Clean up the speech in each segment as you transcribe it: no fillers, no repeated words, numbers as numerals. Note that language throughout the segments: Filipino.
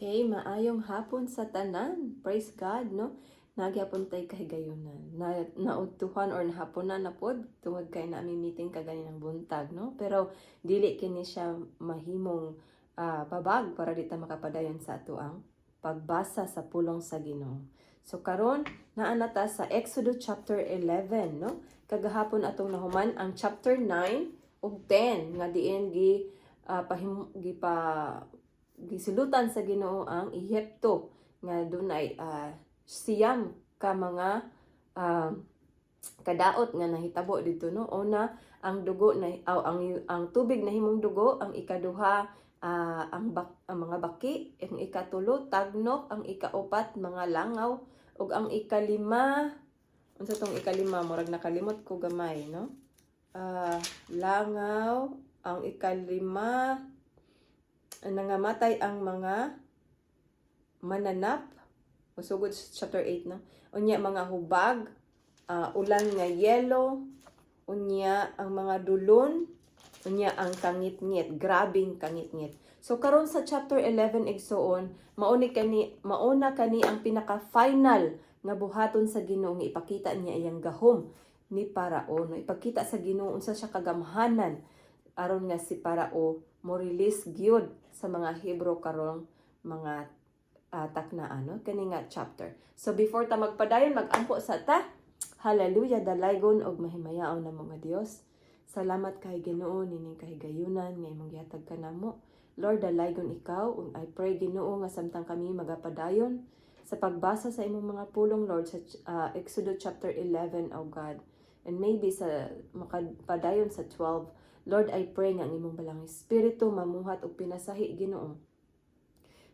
Okay, maayong hapon sa tanan. Praise God, no? Nagyapon tay kahigayunan. Nautuhan or nahaponan na pod tungod kay na meeting kaganinang buntag, no? Pero dili kini siya mahimong babag para di ta makapadayon sa atuang pagbasa sa pulong sa Ginoo. So karon naa na ta sa Exodus chapter 11, no? Kagahapon atong nahuman ang chapter 9 ug 10 nga diin gisulutan sa Ginoo ang Ehipto nga dunay siyam ka mga kadaot nga nahitabo dito, no. Una ang dugo na ang tubig na himong dugo, ang ikaduha ang mga baki, ang ikatulo tagnok, ang ikaupat mga langaw, ug ang ikalima unsa tong ikalima murag nakalimot ko gamay, no. Langaw, ang ikalima nangamatay ang mga mananap. Usugod chapter 8, no? Unya mga hubag, ulan nga yelo, unya ang mga dulon, unya ang kangit-ngit, grabing kangit-ngit. So karon sa chapter 11 igsoon, mauna kani ang pinaka-final nga buhaton sa Ginoo nga ipakita niya iyang gahom ni Parao, no? Ipakita sa Ginoo unsa siya kagamhanan aron nga si Parao mo release gyud sa mga Hebrew karong mga taknaan, no? Kani nga chapter. So before ta magpadayon, magampo sa ta. Hallelujah, dalaygon og mahimayaon na mga Dios. Salamat kay Ginoo nining kahigayunan nga imong gihatag kanamo. Lord, dalaygon ikaw ug I pray Ginoo nga samtang kami magapadayon sa pagbasa sa imong mga pulong, Lord, sa Exodus chapter 11, oh God. And maybe sa makapadayon sa 12, Lord, I pray nga ang imong balang espiritu mamuhat og pinasahi Ginoo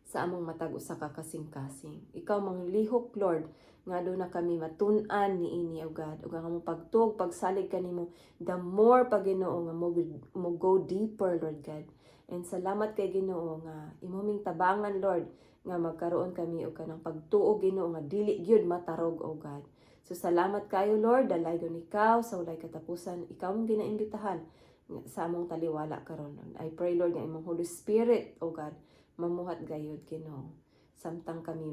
sa among matag usa ka kasing-kasing. Ikaw manglihok, Lord, nga do na kami matun-an niini, O God, ug ang among pagtuog pagsalig kanimo the more pa Ginoo nga mo go deeper, Lord God. And salamat kay Ginoo nga imong tabangan, Lord, nga magkaroon kami og kanang pagtuo Ginoo nga dili gyud matarog, O God. So salamat kayo, Lord, dalaygon ikaw sa walay katapusan. Ikaw mong ginaimbitahan sa among taliwala karon. I pray, Lord, nga imong Holy Spirit, O God, mamuhat gayud Ginoo samtang kami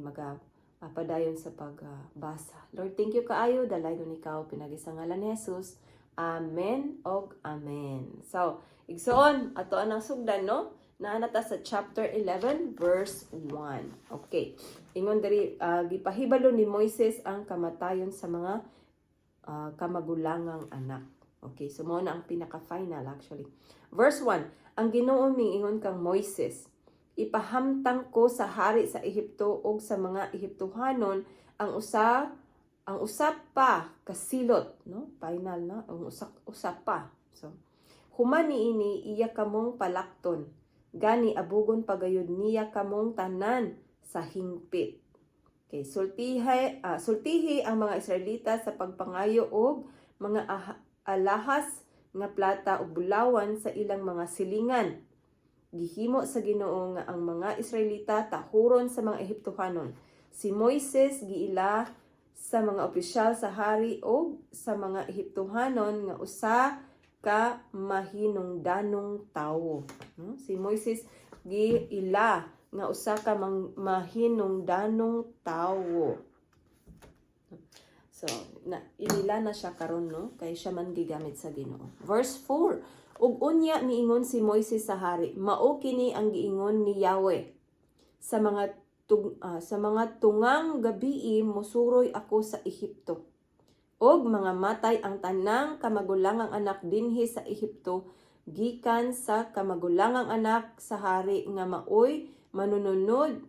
padayon sa pagbasa. Lord, thank you kaayo, dalaygon ikaw pinagi sa ngalan ni Jesus. Amen og amen. So, igsoon ato anang sugdan, no? Naa na ta sa chapter 11 verse 1. Okay. Ingon diri gipahibalo ni Moises ang kamatayon sa mga kamagulangang anak. Okay, so mo na ang pinaka-final actually. Verse 1, ang Ginoo miingon kang Moises, ipahamtang ko sa hari sa Ehipto ug sa mga Ehiptohanon ang usap pa kasilot, no? Final na, ang usap pa. So, human niini iya kamong palakton, gani abugon pagayod niya kamong tanan sa hingpit. Okay, sultihi ang mga Israelita sa pagpangayo og mga alahas nga plata ug bulawan sa ilang mga silingan. Gihimo sa Ginoo nga ang mga Israelita tahuron sa mga Ehiptohanon. Si Moises giila sa mga opisyal sa hari o sa mga Ehiptohanon nga usa ka mahinungdanong tawo. Si Moises giila nga usa ka mahinungdanong tawo. So, inila na siya karon, no? Kay siya man gigamit sa Ginoo. Verse 4, ug unya miingon si Moises sa hari, mao kini ang giingon ni Yahweh, sa mga tungang gabii mosuroy ako sa Ehipto. Og mga matay ang tanang kamagulangang anak dinhi sa Ehipto, gikan sa kamagulangang anak sa hari nga maoy manununod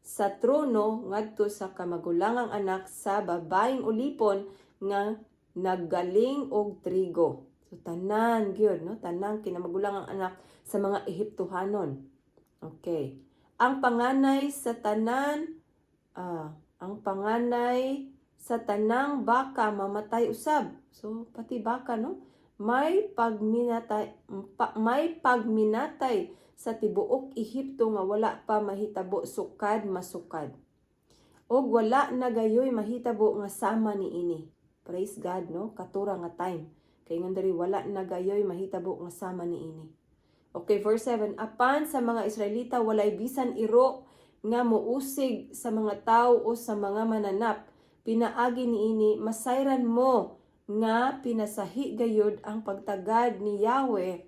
sa trono ngadto sa kamagulangang anak sa babaeng ulipon nga naggaling og trigo. So tanan gyud, no? Tanang kinamagulangang anak sa mga Ehiptohanon. Okay. Ang panganay sa tanang baka mamatay usab. So pati baka, no? May pagminatay sa tibuok Ehipto nga wala pa mahitabo sukad masukad. Og wala na gayoy mahitabo nga sama niini. Praise God, no? Katura nga time. Kay nga diri wala na gayoy mahitabo nga sama niini. Okay, verse 7. Apan sa mga Israelita walay bisan iro nga muusig sa mga tao o sa mga mananap. Pinaagi niini masayran mo nga pinasahi gayud ang pagtagad ni Yahweh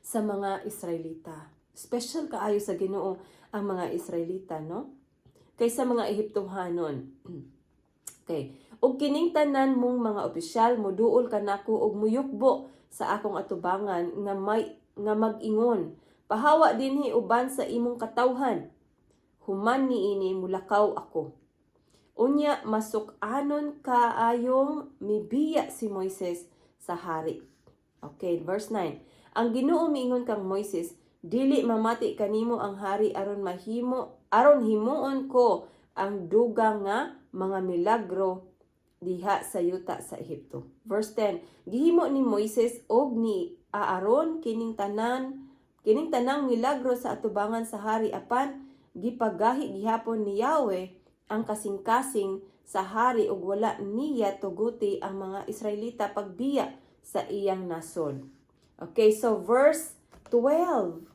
sa mga Israelita. Special kaayo sa Ginoo ang mga Israelita, no? Kaysa mga Ehiptohanon. Okay. Og kining tanan mong mga opisyal moduol kanako og muyukbo sa akong atubangan nga mag-ingon. Pahawa dinhi uban sa imong katawhan. Human niini mulakaw ako. Unya masuk-anon kaayong mibiya si Moises sa hari. Okay, verse 9. Ang Ginoo miingon kang Moises, dili mamati kanimo ang hari aron himuon ko ang dugang nga mga milagro diha sa yuta sa Ehipto. Verse 10. Gihimo ni Moises og ni Aaron kining tanang milagro sa atubangan sa hari apan gipagahi gihapon ni Yahweh ang kasing-kasing sa hari ug wala niya tuguti ang mga Israelita pagbiya sa iyang nasod. Okay, so verse 12,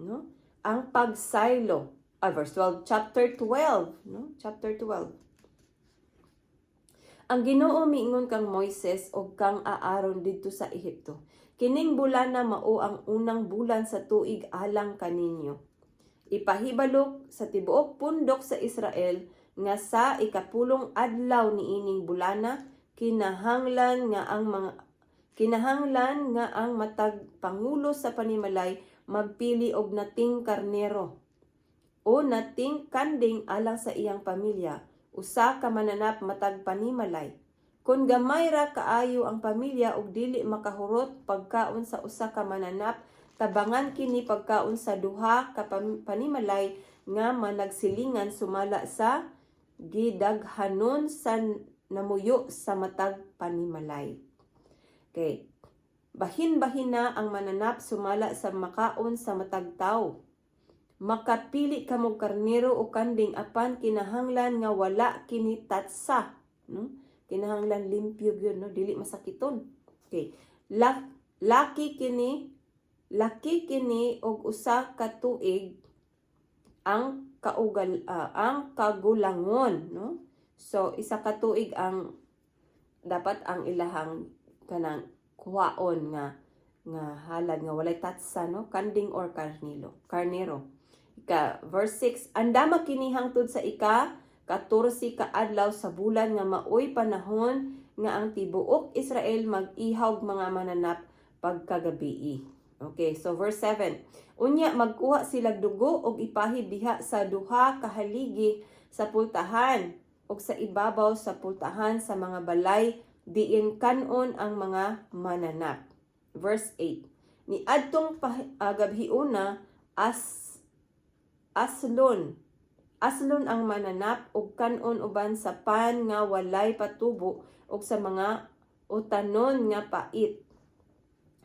no? Ang pagsaylo. Verse 12, chapter 12, no? Chapter 12. Ang Ginoo miingon kang Moises o kang Aaron didto sa Ehipto. Kining bulan na mao ang unang bulan sa tuig alang kaninyo. Ipahibalok sa tibuok pundok sa Israel nga sa ikapulong adlaw niining bulana kinahanglan nga ang matag pangulo sa panimalay magpili og nating karnero o nating kanding alang sa iyang pamilya, usa ka mananap matag panimalay. Kung gamay ra kaayo ang pamilya ug dili makahurot pagkaon sa usa ka mananap, tabangan kini pagkaon sa duha ka panimalay nga managsilingan sumala sa gidaghanon sa namuyo sa matag panimalay. Okay. Bahin-bahin na ang mananap sumala sa makaon sa matag tawo. Makapili kamo karnero o kanding apan kinahanglan nga wala kini tatsa, no? Kinahanglan limpyo gyud, no? Dili masakiton. Okay. Laki kini og usa ka tuig ang kagulangon, no? So isa ka tuig ang dapat ang ilahang kanang kuhaon nga halad nga walay tatsa, no? Kanding or karnero. Verse 6, andama kini hangtod sa 14 ka adlaw sa bulan nga maoy panahon nga ang tibuok Israel mag-ihaw mga mananap pagkagabii. Okay, so verse 7. Unya magkuha sila dugo og ipahid diha sa duha ka haligi sa pultahan og sa ibabaw sa pultahan sa mga balay diin kanon ang mga mananap. Verse 8. Ni adtong gabhiuna aslon ang mananap og kanon uban sa pan nga walay patubo og sa mga utanon nga pait.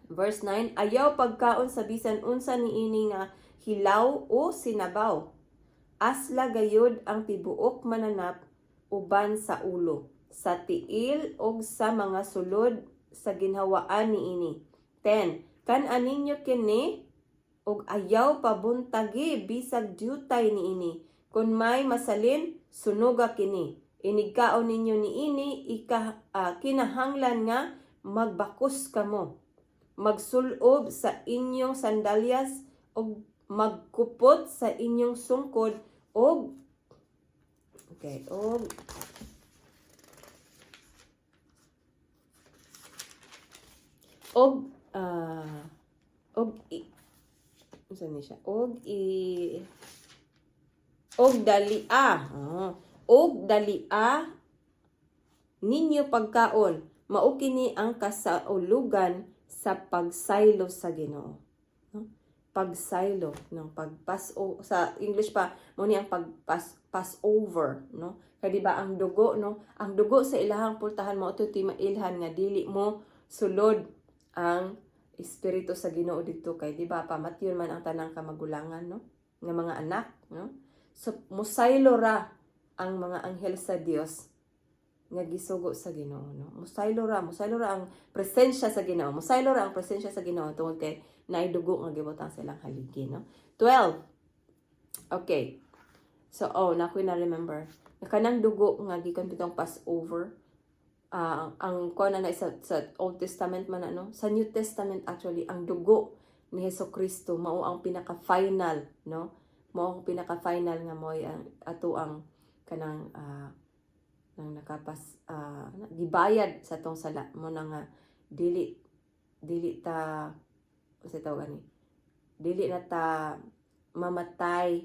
Verse 9, ayaw pagkaon sa bisan unsa niini nga hilaw o sinabaw. Asla gayud ang tibuok mananap uban sa ulo, sa tiil og sa mga sulod sa ginhawaan niini. 10. Kan-an ninyo kini og ayaw pabuntagi bisag diutay niini. Kung may masalin, sunuga kini. Inigkaon ninyo niini kinahanglan nga magbakos kamo. Magsulob sa inyong sandalyas o magkupot sa inyong sungkod og dalia ninyo pagkaon mao kini ang kasaulugan sa pagsaylo sa Ginoo, no? Pagsaylo ng sa English pa mo ni ang Passover, no? Kaya di ba ang dugo, no? Ang dugo sa ilahang pultahan mo ito mailhan nga dili mo sulod ang espiritu sa Ginoo dito kay di ba pamatyon man ang tanang kamagulangan, no? Nga mga anak, no? So musaylo ra ang mga anghel sa Dios nga gisugo sa Ginoo, no? Musaylo ra ang presensya sa Ginoo. Musaylo ra ang presensya sa Ginoo tungod kay na dugo nga gibutang silang haligi, no? 12. Okay. So, na ko na remember. Kanang dugo nga gikan bitong Passover. Ang kuan na sa Old Testament man ano, sa New Testament actually ang dugo ni Hesukristo mao ang pinaka-final, no? Mao ang pinaka-final nga moy ang ato ang kanang nang nakapas gibayad sa tong sala mo na nga dili ta sa tawag ani dili na ta mamatay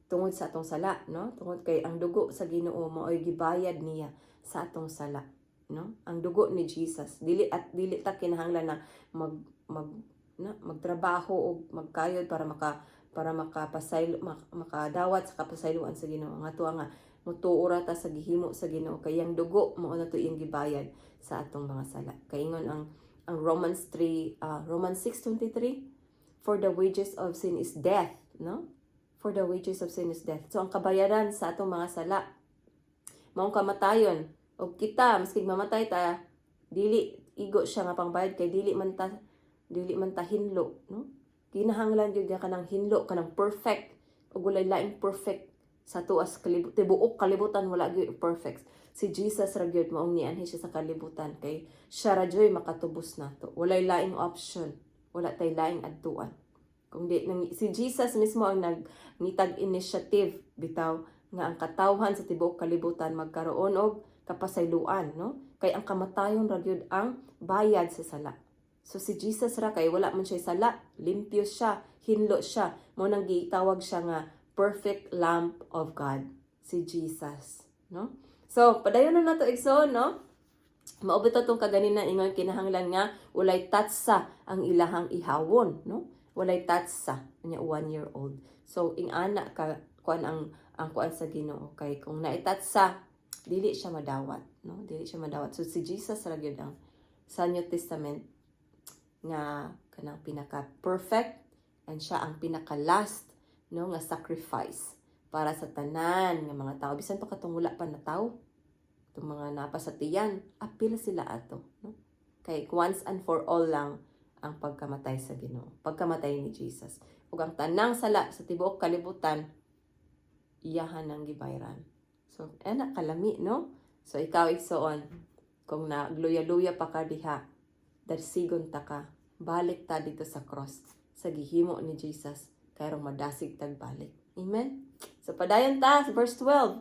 tungod sa atong sala, no? Tungod kay ang dugo sa Ginoo mao'y gibayad niya sa atong sala, no? Ang dugo ni Jesus dili ta kinahanglan na magtrabaho o magkayod para makadawat sa kapasayloan sa Ginoo. Nga tuwa nga mutuora ta sa gihimo sa Ginoo kay ang dugo mao na to iyang gibayad sa atong mga sala. Kaingon ang Romans 6:23, for the wages of sin is death, no? For the wages of sin is death. So ang kabayaran sa atong mga sala maong kamatayon. O kita maski mamatay ta dili igo siya nga pangbayad kay dili man ta hinlo, no? Kinahanglan gyud ka nang hinlo kanang perfect ug walay laing perfect sa tuas tibuok kalibutan wala gyud perfect. Si Jesus ra gyud maong nianhi siya sa kalibutan kay siya ra joy makatubos nato. Walay laing option, wala tay laing adtuan. Kung di si Jesus mismo ang nagitag initiative bitaw nga ang katawhan sa tibuok kalibutan magkaroon og kapasayloan, no? Kay ang kamatayon ra gyud ang bayad sa sala. So si Jesus ra kay wala man siya sala, limpyo siya, hinlo siya, mo nang gitawag siya nga perfect Lamb of God, si Jesus, no? So padayon na nato igsoon, no? Maubot tong kaganina ingon kinahanglan nga walay tatsa ang ilahang ihawon, no? Walay tatsa nya 1 year old. So ing ana ka kuan ang kuan sa Ginoo kay kung naitatsa dili siya madawat, no? Dili siya madawat. So si Jesus ra gyud ang sa New Testament nga kanang pinaka-perfect and siya ang pinaka-last, no, nga sacrifice para sa tanan nga mga tao. Bisan to katong wala pa na tao, itong mga napasatiyan, apil sila ato, no? Kay once and for all lang ang pagkamatay sa Ginoo, pagkamatay ni Jesus. Ug ang tanang sala sa tibuok kalibutan, iyahan ang gibayran. So, kalami, no? So, ikaw igsoon, kung nagluya-luya pa ka diha, darsigon ta ka, balik ta dito sa cross, sa gihimo ni Jesus, kayong madasig tagbalik. Amen? So, padayon ta, verse 12.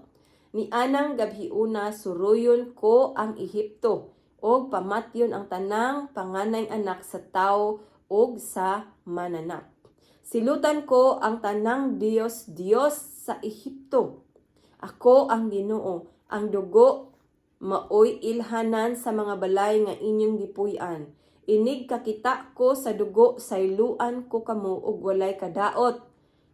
Ni anang gabhiuna suruyon ko ang Ehipto, og pamatyon ang tanang panganay anak sa tao og sa mananap. Silutan ko ang tanang Diyos sa Ehipto. Ako ang Ginoo, ang dugo maoy ilhanan sa mga balay nga inyong gipuy-an. Inig kakita ko sa dugo, sayluan ko kamo og walay kadaot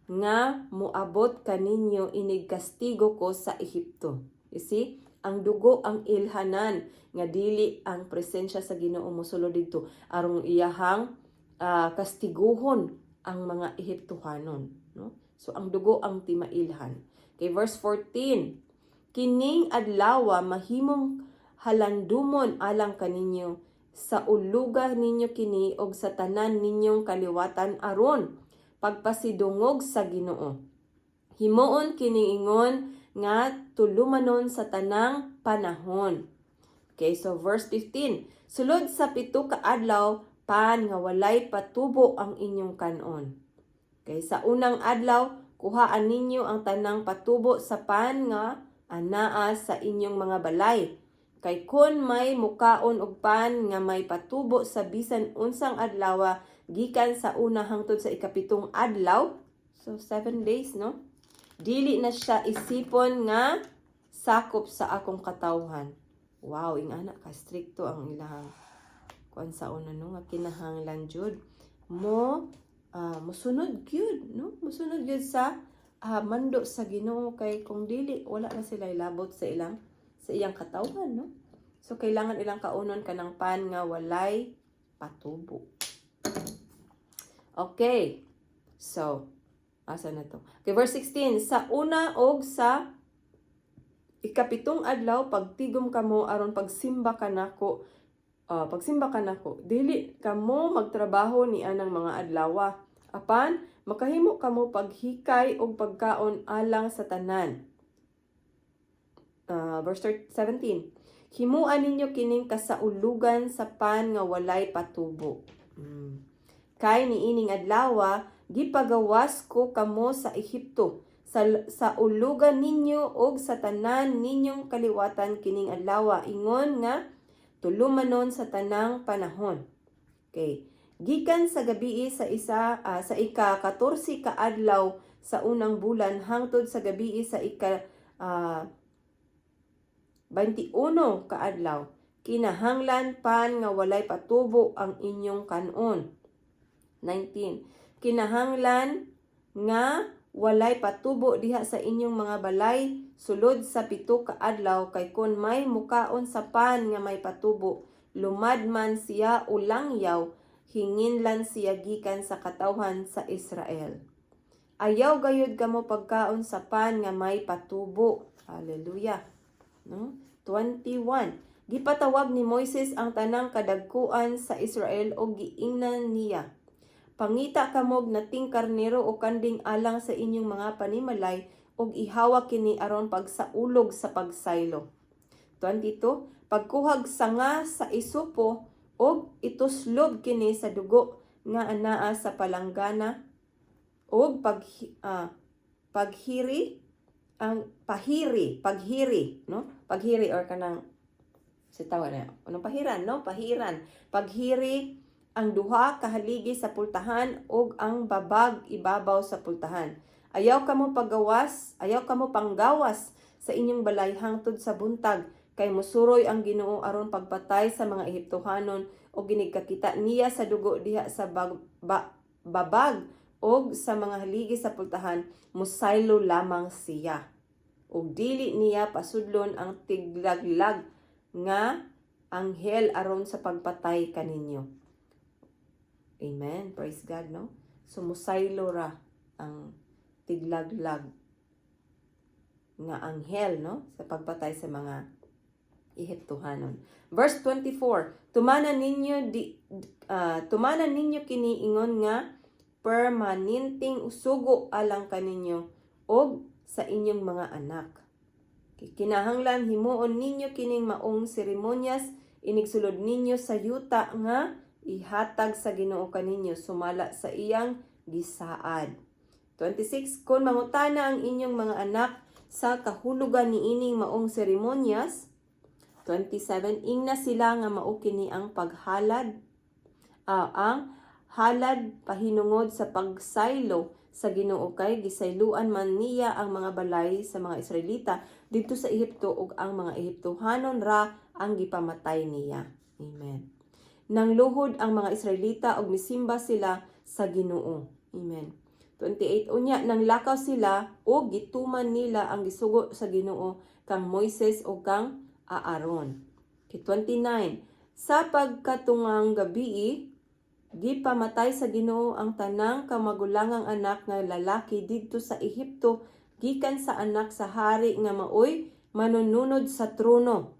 nga muabot kaninyo, inig kastigo ko sa Ehipto. You see? Ang dugo ang ilhanan nga dili ang presensya sa Ginoo mosulod dito aron iyahang kastiguhon ang mga Ehiptohanon, no? So ang dugo ang timailhan. Okay, verse 14. Kining adlawa mahimong halandumon alang kaninyo, sa uluga ninyo kini og sa tanan ninyong kaliwatan aron pagpasidungog sa Ginoo. Himuon kini ingon nga tulumanon sa tanang panahon. Okay, so verse 15. Sulod sa 7 ka adlaw pan nga walay patubo ang inyong kanon. Okay, sa unang adlaw kuhaan ninyo ang tanang patubo sa pan nga anaa sa inyong mga balay. Kay kun may mukaon og pan nga may patubo sa bisan unsang adlaw gikan sa una hangtod sa ikapitong adlaw, so 7 days, no? Dili na siya isipon nga sakop sa akong katawhan. Wow, ing ana ka stricto ang ilahang kuan sa una, no, nga kinahanglan jud mo mosunod gyud, no? Mosunod gyud sa mando sa Ginoo kay kung dili wala na sila ilabot sa iyang katawhan, no? So kailangan ilang kaunon kanang pan nga walay patubo. Okay. So asa na to? Okay, verse 16. Sa una og sa ikapitong adlaw pagtigom kamo aron pagsimba kanako pagsimba ka nako, dili kamo magtrabaho ni anang mga adlaw. Apan makahimo kamo paghikay og pagkaon alang sa tanan. Verse 17. Himuan ninyo kining kasaulugan sa pan nga walay patubo. Kay niining adlaw gipagawas ko kamo sa Ehipto sa ulugan ninyo og sa tanan ninyong kaliwatan kining adlaw, ingon nga tulumanon sa tanang panahon. Okay. Gikan sa gabii sa ika-14 ka adlaw sa unang bulan hangtod sa gabii sa ika-21 ka adlaw, kinahanglan pan nga walay patubo ang inyong kanon. 19. Kinahanglan nga walay patubo diha sa inyong mga balay sulod sa 7 ka adlaw, kay kun may mukaon sa pan nga may patubo, lumad man siya o langyaw, hinginlan siya gikan sa katawhan sa Israel. Ayaw gayud kamo pagkaon sa pan nga may patubo. Hallelujah. No? 21. Gipatawag ni Moises ang tanang kadagkuan sa Israel o giingnan niya. Pangita kamog nating karnero o kanding alang sa inyong mga panimalay og ihawa kini aron pagsaulog sa pagsaylo. 22. Pagkuhag sanga sa isupo og ituslob kini sa dugo nga anaa sa palanggana og paghiri, no? Paghiri or kanang sitawa na. Anong pahiran, no? Pahiran. Paghiri ang duha kahaligi sa pultahan og ang babag ibabaw sa pultahan. Ayaw kamo panggawas sa inyong balay hangtod sa buntag, kay musuroy ang Ginoo aron pagpatay sa mga Ehiptohanon o ginigkakita niya sa dugo diha sa babag og sa mga haligi sa pultahan, musaylo lamang siya. Og dili niya pasudlon ang tiglaglag nga anghel aron sa pagpatay kaninyo. Amen. Praise God, no? So musaylo ra ang tiglaglag nga anghel, no, sa pagpatay sa mga Ehiptohanon. Verse 24. Tumanan ninyo kini ingon nga permanenteng usugo alang kaninyo og sa inyong mga anak. Kinahanglan himuon ninyo kining maong seremonyas, inigsulod ninyo sa yuta nga ihatag sa Ginoo kaninyo sumala sa iyang gisaad. 26. Kung mangutana ang inyong mga anak sa kahulugan niining maong seremonyas. 27. Ingna sila nga mao kini ang paghalad, ang halad pahinungod sa pagsaylo sa Ginoo, kay gisayluan man niya ang mga balay sa mga Israelita dito sa Ehipto ug ang mga Ehiptohanon ra ang gipamatay niya. Amen. Nang luhod ang mga Israelita og misimba sila sa Ginoo. Amen. 28. Unya nang lakaw sila o gituman nila ang gisugo sa Ginoo kang Moises o kang Aaron. 29. Sa pagkatungang gabi, gipamatay sa Ginoo ang tanang kamagulangang anak nga lalaki didto sa Ehipto gikan sa anak sa hari nga maoy manununod sa trono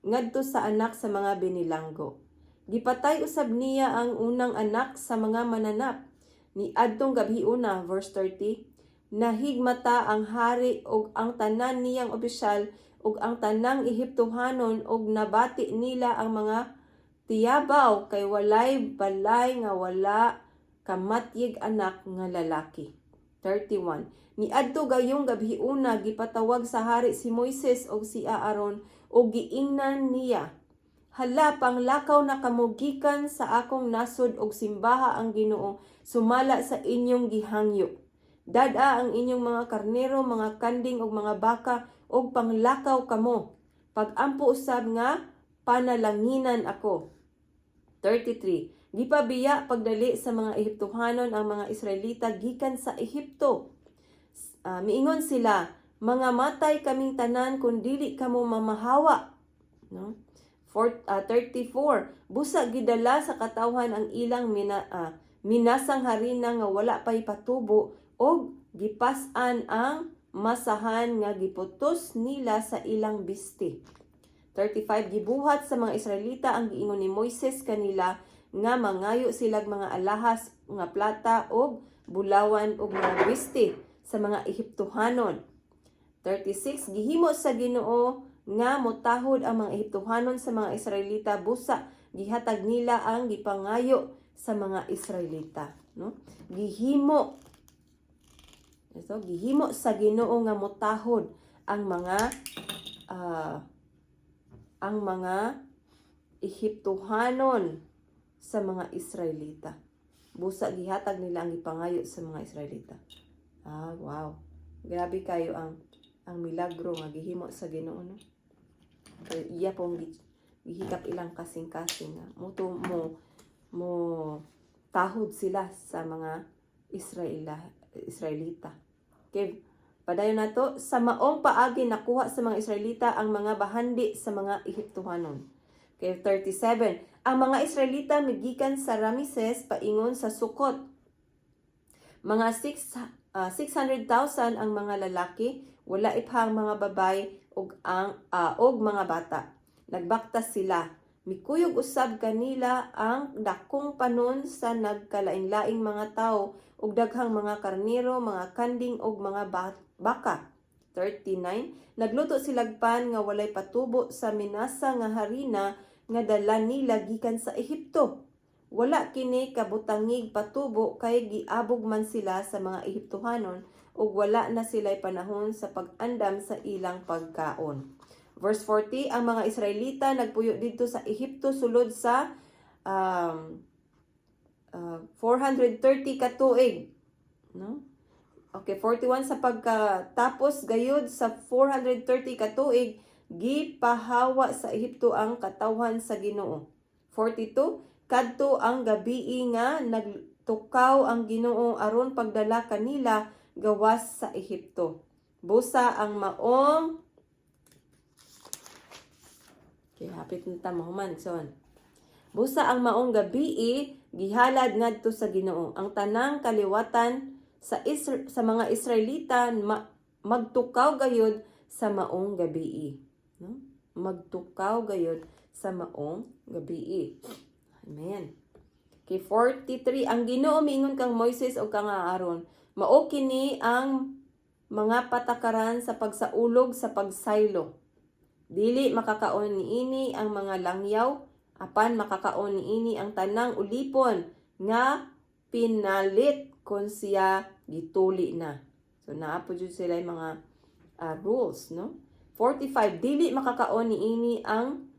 ngadto sa anak sa mga binilanggo. Gipatay usab niya ang unang anak sa mga mananap. Ni adtong gabiuna, verse 30, nahigmata ang hari og ang tanan niyang opisyal og ang tanang Ehiptohanon og nabati nila ang mga tiyabaw kay walay balay nga wala kamatyig anak nga lalaki. 31. Ni adto gayong gabiuna gipatawag sa hari si Moises og si Aaron og giingnan niya, hala, panglakaw na kamo gikan sa akong nasod og simbaha ang Ginoo sumala sa inyong gihangyo. Dada ang inyong mga karnero, mga kanding og mga baka og panglakaw kamo. Pag-ampo usab nga panalanginan ako. 33. Gipabiya pagdali sa mga Ehiptohanon ang mga Israelita gikan sa Ehipto. Miingon sila, mga matay kaming tanan kung dili kamo mamahawa. No? 34. Busa gidala sa katawhan ang ilang minasang harina nga wala pay patubo og gipas-an ang masahan nga giputos nila sa ilang bisti. 35 gibuhat sa mga Israelita ang giingon ni Moises kanila nga mangayo silag mga alahas nga plata og bulawan og mga biste sa mga Ehiptohanon. 36 gihimo sa Ginoo nga motahod ang mga Ehiptohanon sa mga Israelita busa gihatag nila ang gipangayo sa mga Israelita, no? Gihimo sa Ginoo nga motahod ang mga Ehiptohanon sa mga Israelita. Busa gihatag nila ang gipangayo sa mga Israelita. Wow. Grabe kayo ang milagro nga gihimo sa Ginoo, no? Kaya iya pong gihikap ilang kasing-kasing nga mo tahod sila sa mga Israelita. Okay, padayon nato sa maong paagi nakuha sa mga Israelita ang mga bahandi sa mga Ehiptohanon. Okay, 37. Ang mga Israelita migikan sa Rameses paingon sa Sukot. Mga 600,000 ang mga lalaki, wala ipang mga babay og mga bata. Nagbaktas sila. Mikuyog usab kanila ang dakong panon sa nagkalain-laing mga tao ug daghang mga karnero, mga kanding ug mga baka. 39. Nagluto silag pan nga walay patubo sa minasa nga harina nga dala nila gikan sa Ehipto. Wala kini kabutangig patubo kay giabog man sila sa mga Ehiptohanon ug wala na sila'y panahon sa pag-andam sa ilang pagkaon. Verse 40, ang mga Israelita nagpuyo dito sa Ehipto sulod sa 430 katuig, no? Okay, 41 sa pagkatapos gayud sa 430 katuig gipahawa sa Ehipto ang katawhan sa Ginoo. 42, kadto ang gabii nga nagtukaw ang Ginoo aron pagdala kanila gawas sa Ehipto. Busa ang maong hapit na ta mahuman son. Busa ang maong gabii gihalad ngadto sa Ginoo. Ang tanang kaliwatan sa mga Israelita magtukaw gayud sa maong gabii, no? Magtukaw gayud sa maong gabii. Amen. Okay, 43 ang Ginoo miingon kang Moises o kang Aaron, mao kini ang mga patakaran sa pagsaulog sa pagsaylo. Dili makakaon niini ang mga langyaw, apan makakaon niini ang tanang ulipon nga pinalit kon siya gituli na. So naapo jud sila yung mga rules, no? 45 dili makakaon niini ang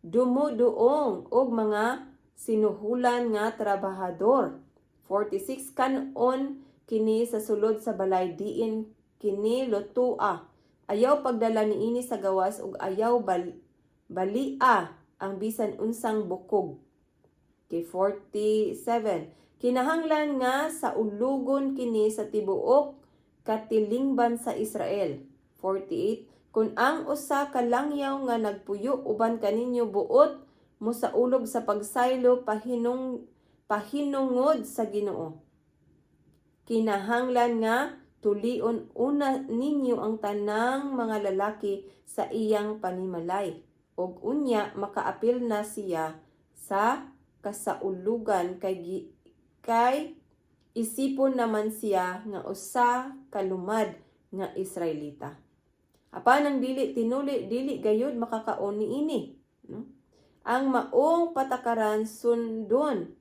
dumuduong og mga sinuhulan nga trabahador. 46 kanon kini sa sulod sa balay diin kini lutua. Ayaw pagdala niini sa gawas ug ayaw balia ang bisan unsang bukog. Okay, 47. Kinahanglan nga sa ulugon kini sa tibuok katilingban sa Israel. 48. Kung ang usa ka langyaw nga nagpuyo uban kaninyo buot mo sa ulog sa pagsaylo pahinungod sa Ginoo. Kinahanglan nga tulion una ninyo ang tanang mga lalaki sa iyang panimalay. Og unya makaapil na siya sa kasaulugan kay isipon naman siya nga usa kalumad nga Israelita. Apan ang dili tinuli dili gayud makakaon niini, no? Ang maong patakaran sundon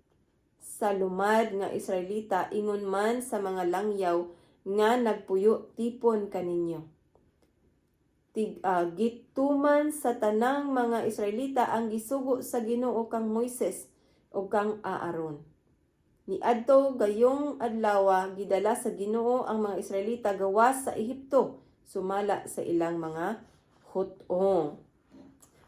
sa lumad nga Israelita ingon man sa mga langyaw nga nagpuyo tipon kaninyo. Gituman sa tanang mga Israelita ang gisugo sa Ginoo kang Moises o kang Aaron. Niadto gayong adlaw gidala sa Ginoo ang mga Israelita gawas sa Ehipto sumala sa ilang mga hutong.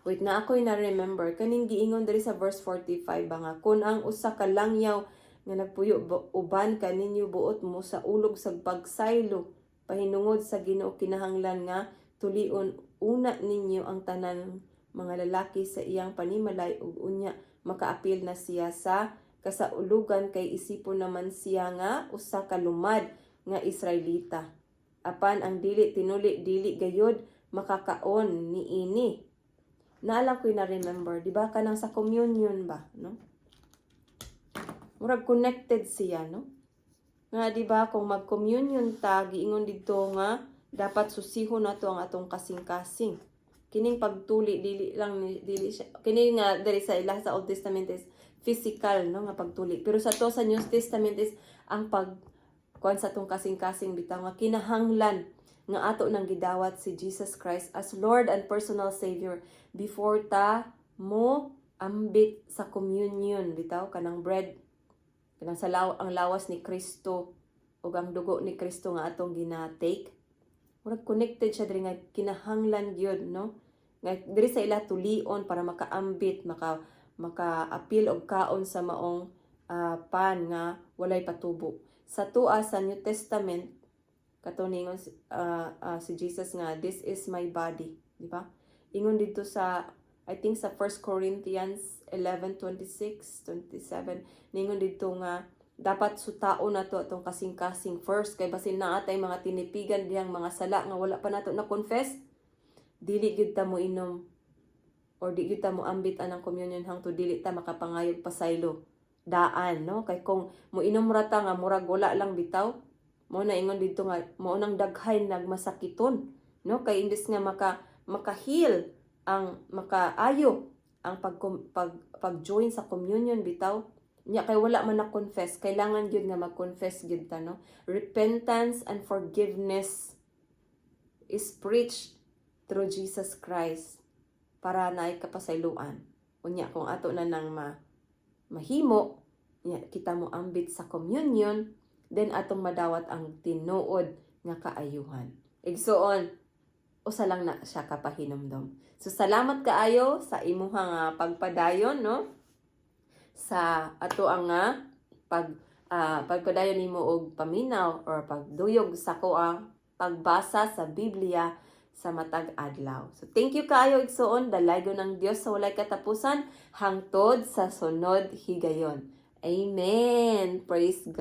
Wait na ako'y na-remember kaning giingon diri sa verse 45 nga kun ang usa ka langyaw nga nagpuyo uban kaninyo buot mo sa ulog sa pagsaylo pahinungod sa Ginoo kinahanglan nga tulion una ninyo ang tanan mga lalaki sa iyang panimalay ug unya makaapil na siya sa kasaulugan kay isipon naman siya nga usa ka lumad nga Israelita. Apan ang dili tinuli dili gayud makakaon ni ini. Naalam ko na remember, di ba? Kanang sa communion ba, no? Murag connected siya, no? Nga, di ba, kung mag-communion ta, giingon dito nga, dapat susihon nato ang atong kasing-kasing. Kining pagtuli, dili siya, kining nga, dali sa ila sa Old Testament is physical, no, nga pagtuli. Pero sa to, sa New Testament is, ang kuan sa atong kasing-kasing, bitaw nga, kinahanglan, nga ato nang gidawat si Jesus Christ as Lord and personal Savior before ta mo ambit sa communion, bitaw, kanang bread, kanang ang lawas ni Kristo ug ang dugo ni Kristo nga atong gina-take. Murag connected siya diri nga kinahanglan gyud, no? Nga diri sa ila tulion para makaambit, maka-appeal og kaon sa maong pan nga walay patubo. Sa tua sa New Testament katuningon si Jesus nga, this is my body, di ba? Ingon dito sa I think sa 1 Corinthians 11:26, 27, ningon dito nga dapat sutao na to atong kasing-kasing first kay basin na atay mga tinipigan diyang mga sala nga wala pa nato na confess, dili gyud ta mo inom or di gyud ta mo ambit anang communion hangtod dili ta makapangayog pasaylo daan, no? Kay kung mo inom ra ta nga murag wala lang bitaw, mo na ingon dito nga mo nang daghay nagmasakiton, no? Kay imbes nga maka-heal ang makaayo ang pag-join sa communion bitaw nya kay wala man na confess, kailangan gyud nga mag-confess gyud ta, no? Repentance and forgiveness is preached through Jesus Christ para naay kapasayloan. Unya kung ato na nang mahimo nya kita mo ambit sa communion, then atong madawat ang tinuod nga kaayuhan. Igsuon, usa lang na siya kapahinomdom. So salamat kaayo sa imuhang pagpadayon, no? Sa ato ang pagpadayon nimo og paminaw or pagduyog sa kuang pagbasa sa Biblia sa matag adlaw. So thank you kaayo igsuon, dalaygon ng Dios sa walay katapusan hangtod sa sunod higayon. Amen. Praise God.